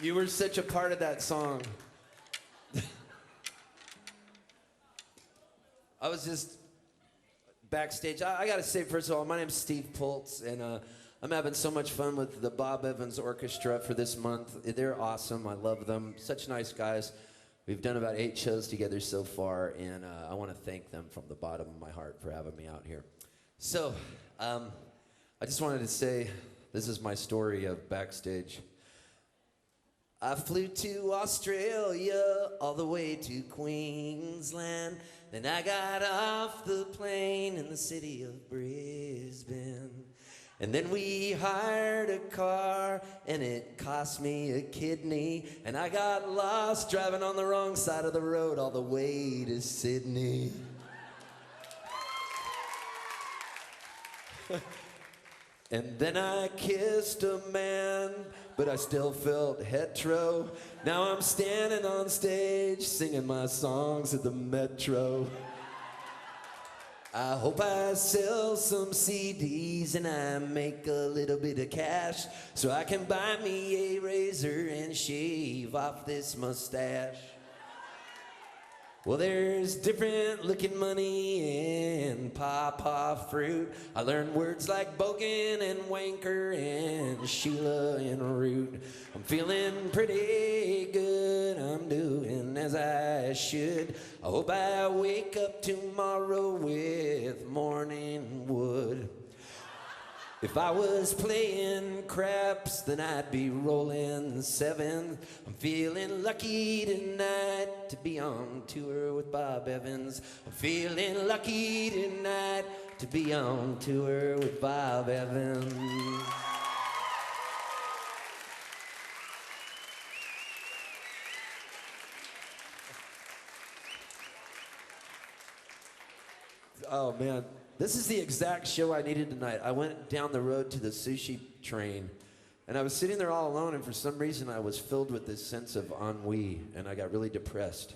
You were such a part of that song. I was just backstage. I gotta say, first of all, my name's Steve Poltz, and I'm having so much fun with the Bob Evans Orchestra for this month. They're awesome. I love them. Such nice guys. We've done about 8 shows together so far, and I want to thank them from the bottom of my heart for having me out here. So, I just wanted to say, this is my story of backstage. I flew to Australia, all the way to Queensland. Then I got off the plane in the city of Brisbane. And then we hired a car, and it cost me a kidney. And I got lost driving on the wrong side of the road all the way to Sydney. And then I kissed a man, but I still felt hetero. Now I'm standing on stage singing my songs at the Metro. I hope I sell some CDs and I make a little bit of cash so I can buy me a razor and shave off this mustache. Well, there's different looking money in pawpaw fruit. I learned words like bogan and wanker and Sheila and root. I'm feeling pretty good, I'm doing as I should. I hope I wake up tomorrow with morning wood. If I was playing craps, then I'd be rolling 7th. I'm feeling lucky tonight to be on tour with Bob Evans. I'm feeling lucky tonight to be on tour with Bob Evans. Oh, man. This is the exact show I needed tonight. I went down the road to the sushi train, and I was sitting there all alone, and for some reason I was filled with this sense of ennui, and I got really depressed.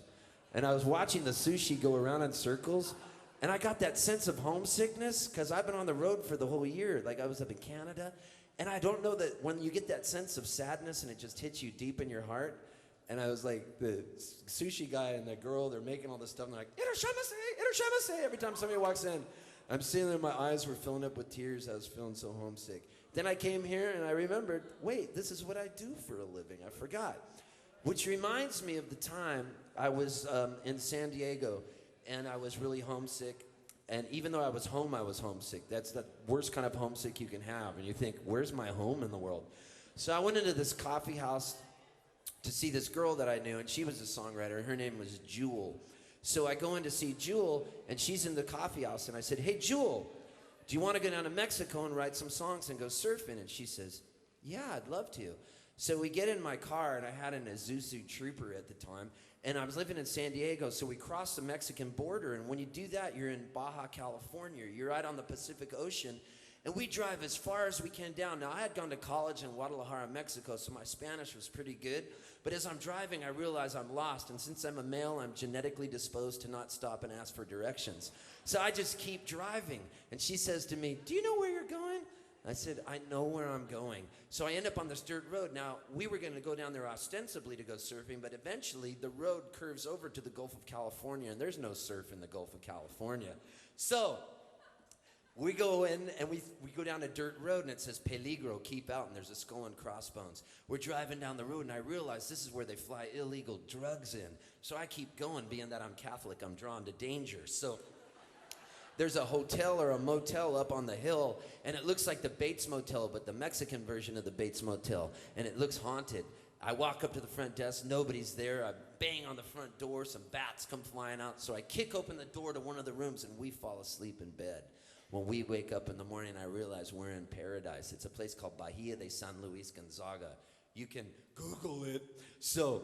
And I was watching the sushi go around in circles, and I got that sense of homesickness, because I've been on the road for the whole year. Like, I was up in Canada, and I don't know that when you get that sense of sadness and it just hits you deep in your heart, and I was like, the sushi guy and the girl, they're making all this stuff, and they're like, irashimasu, every time somebody walks in. I'm sitting there, my eyes were filling up with tears. I was feeling so homesick. Then I came here and I remembered, wait, this is what I do for a living. I forgot. Which reminds me of the time I was in San Diego and I was really homesick. And even though I was home, I was homesick. That's the worst kind of homesick you can have. And you think, where's my home in the world? So I went into this coffee house to see this girl that I knew, and she was a songwriter. Her name was Jewel. So I go in to see Jewel, and she's in the coffee house, and I said, hey, Jewel, do you want to go down to Mexico and write some songs and go surfing? And she says, yeah, I'd love to. So we get in my car, and I had an Isuzu Trooper at the time, and I was living in San Diego, so we crossed the Mexican border, and when you do that, you're in Baja California. You're right on the Pacific Ocean, and we drive as far as we can down. Now, I had gone to college in Guadalajara, Mexico, so my Spanish was pretty good. But as I'm driving, I realize I'm lost. And since I'm a male, I'm genetically disposed to not stop and ask for directions. So I just keep driving. And she says to me, do you know where you're going? I said, I know where I'm going. So I end up on this dirt road. Now, we were going to go down there ostensibly to go surfing, but eventually the road curves over to the Gulf of California, and there's no surf in the Gulf of California. So we go in, and we go down a dirt road, and it says, peligro, keep out, and there's a skull and crossbones. We're driving down the road, and I realize this is where they fly illegal drugs in. So I keep going, being that I'm Catholic, I'm drawn to danger. So there's a hotel or a motel up on the hill, and it looks like the Bates Motel, but the Mexican version of the Bates Motel, and it looks haunted. I walk up to the front desk, nobody's there. I bang on the front door, some bats come flying out, so I kick open the door to one of the rooms, and we fall asleep in bed. When we wake up in the morning, I realize we're in paradise. It's a place called Bahia de San Luis Gonzaga. You can Google it. So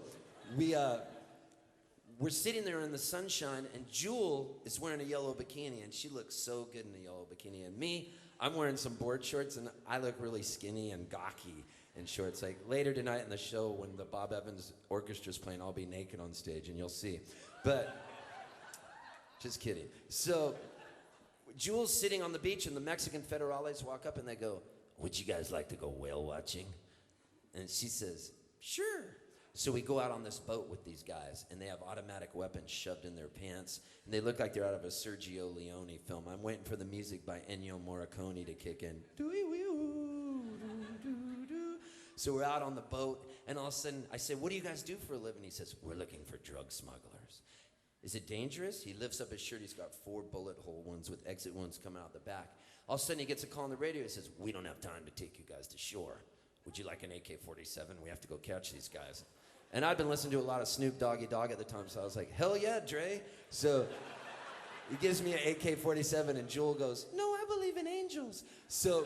we're sitting there in the sunshine, and Jewel is wearing a yellow bikini, and she looks so good in a yellow bikini. And me, I'm wearing some board shorts, and I look really skinny and gawky in shorts. Like later tonight in the show, when the Bob Evans Orchestra's playing, I'll be naked on stage, and you'll see. But just kidding. So Jewel's sitting on the beach, and the Mexican federales walk up, and they go, would you guys like to go whale watching? And she says, Sure. So we go out on this boat with these guys, and they have automatic weapons shoved in their pants, and they look like they're out of a Sergio Leone film. I'm waiting for the music by Ennio Morricone to kick in. So we're out on the boat, and all of a sudden, I say, what do you guys do for a living? He says, we're looking for drug smugglers. Is it dangerous? He lifts up his shirt. He's got 4 bullet hole wounds with exit wounds coming out the back. All of a sudden, he gets a call on the radio. He says, we don't have time to take you guys to shore. Would you like an AK-47? We have to go catch these guys. And I'd been listening to a lot of Snoop Doggy Dogg at the time, so I was like, hell yeah, Dre. So he gives me an AK-47, and Jewel goes, no, I believe in angels. So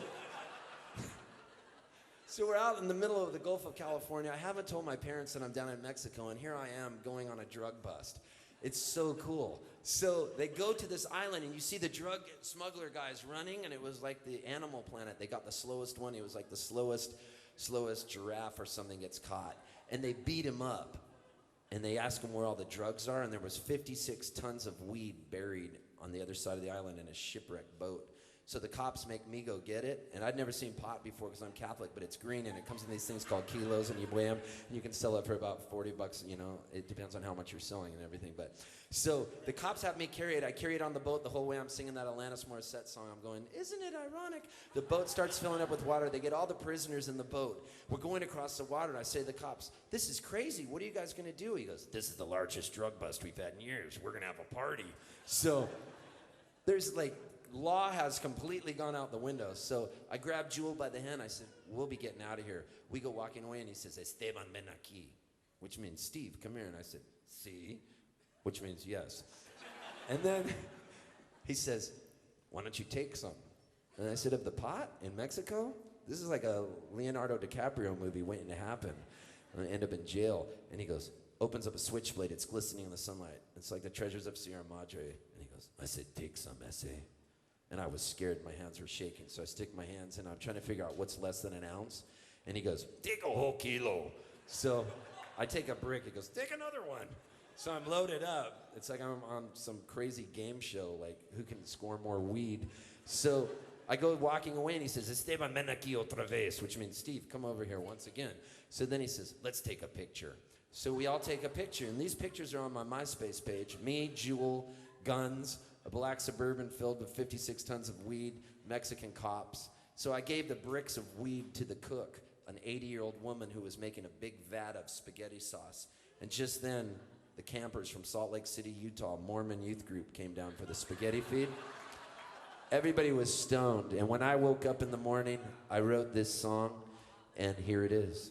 we're out in the middle of the Gulf of California. I haven't told my parents that I'm down in Mexico, and here I am going on a drug bust. It's so cool. So they go to this island, and you see the drug smuggler guys running, and it was like the Animal Planet. They got the slowest one. He was like the slowest giraffe or something gets caught. And they beat him up. And they ask him where all the drugs are, and there was 56 tons of weed buried on the other side of the island in a shipwrecked boat. So the cops make me go get it, and I'd never seen pot before because I'm Catholic, but it's green, and it comes in these things called kilos, and you weigh them, and you can sell it for about $40, you know. It depends on how much you're selling and everything, but. So the cops have me carry it. I carry it on the boat the whole way. I'm singing that Alanis Morissette song. I'm going, isn't it ironic? The boat starts filling up with water. They get all the prisoners in the boat. We're going across the water, and I say to the cops, this is crazy. What are you guys going to do? He goes, this is the largest drug bust we've had in years. We're going to have a party. So there's like, law has completely gone out the window. So I grabbed Jewel by the hand. I said, we'll be getting out of here. We go walking away, and he says, Esteban, ven aquí, which means, Steve, come here. And I said, sí, which means yes. And then he says, why don't you take some? And I said, of the pot in Mexico? This is like a Leonardo DiCaprio movie waiting to happen. And I end up in jail. And he goes, opens up a switchblade. It's glistening in the sunlight. It's like the treasures of Sierra Madre. And he goes, I said, take some, ese. And I was scared. My hands were shaking. So I stick my hands in. I'm trying to figure out what's less than an ounce. And he goes, take a whole kilo. So I take a brick. He goes, take another one. So I'm loaded up. It's like I'm on some crazy game show, like who can score more weed. So I go walking away, and he says, Esteban, ven aquí otra vez, which means, Steve, come over here once again. So then he says, let's take a picture. So we all take a picture, and these pictures are on my MySpace page. Me, Jewel, guns, a black Suburban filled with 56 tons of weed, Mexican cops. So I gave the bricks of weed to the cook, an 80-year-old woman who was making a big vat of spaghetti sauce. And just then, the campers from Salt Lake City, Utah, Mormon youth group, came down for the spaghetti feed. Everybody was stoned, and when I woke up in the morning, I wrote this song, and here it is.